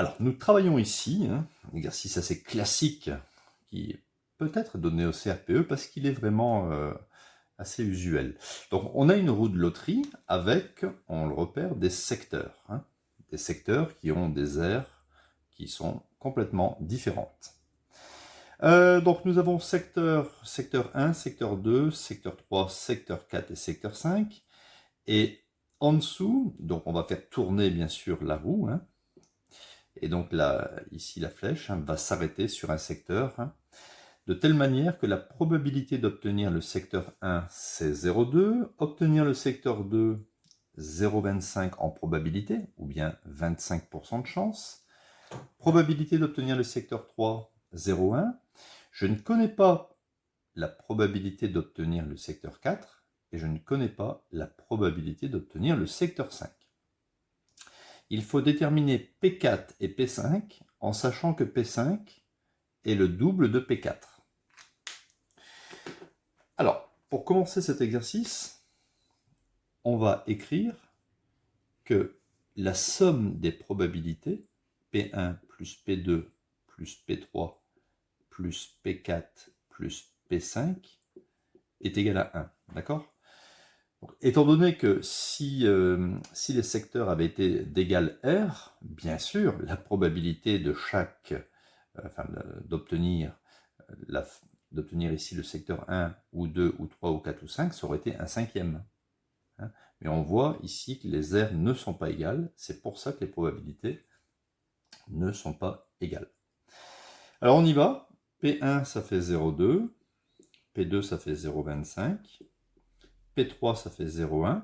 Alors, nous travaillons ici, un exercice assez classique qui est peut-être donné au CRPE parce qu'il est vraiment assez usuel. Donc, on a une roue de loterie avec, on le repère, des secteurs. Des secteurs qui ont des aires qui sont complètement différentes. Donc, nous avons secteur 1, secteur 2, secteur 3, secteur 4 et secteur 5. Et en dessous, donc on va faire tourner bien sûr la roue, et donc là, ici la flèche va s'arrêter sur un secteur, de telle manière que la probabilité d'obtenir le secteur 1, c'est 0,2, obtenir le secteur 2, 0,25 en probabilité, ou bien 25% de chance, probabilité d'obtenir le secteur 3, 0,1. Je ne connais pas la probabilité d'obtenir le secteur 4, et je ne connais pas la probabilité d'obtenir le secteur 5. Il faut déterminer P4 et P5 en sachant que P5 est le double de P4. Alors, pour commencer cet exercice, on va écrire que la somme des probabilités, P1 plus P2 plus P3 plus P4 plus P5, est égale à 1. D'accord ? Étant donné que si les secteurs avaient été d'égal R, bien sûr, la probabilité de d'obtenir ici le secteur 1 ou 2 ou 3 ou 4 ou 5, ça aurait été un cinquième. Mais on voit ici que les R ne sont pas égales, c'est pour ça que les probabilités ne sont pas égales. Alors on y va, P1 ça fait 0,2, P2 ça fait 0,25, P3 ça fait 0,1,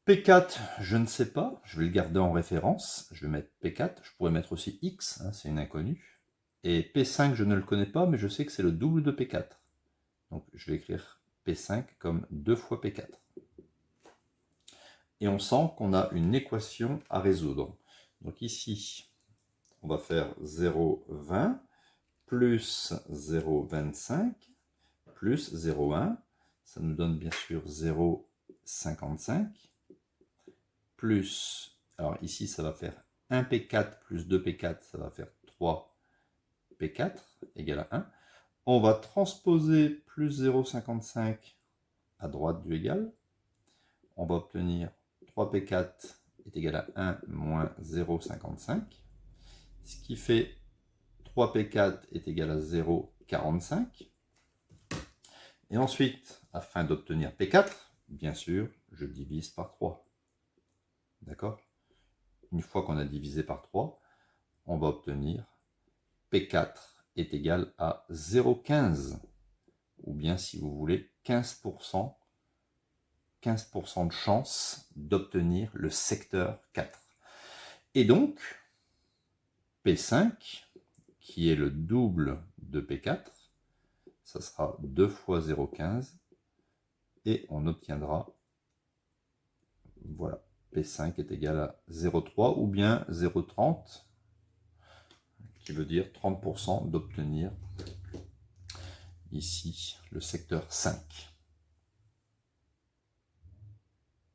P4, je ne sais pas, je vais le garder en référence, je vais mettre P4, je pourrais mettre aussi X, c'est une inconnue. Et P5, je ne le connais pas, mais je sais que c'est le double de P4. Donc je vais écrire P5 comme 2 fois P4. Et on sent qu'on a une équation à résoudre. Donc ici, on va faire 0,20 plus 0,25 plus 0,1. Ça nous donne bien sûr 0,55. Plus, alors ici ça va faire 1P4 plus 2P4, ça va faire 3P4 égale à 1. On va transposer plus 0,55 à droite du égal. On va obtenir 3P4 est égal à 1 moins 0,55. Ce qui fait 3P4 est égal à 0,45. Et ensuite, afin d'obtenir P4, bien sûr, je divise par 3. D'accord ? Une fois qu'on a divisé par 3, on va obtenir P4 est égal à 0,15, ou bien si vous voulez 15% de chance d'obtenir le secteur 4. Et donc, P5, qui est le double de P4, ça sera 2 fois 0,15, et on obtiendra, voilà, P5 est égal à 0,3 ou bien 0,30, qui veut dire 30% d'obtenir ici le secteur 5.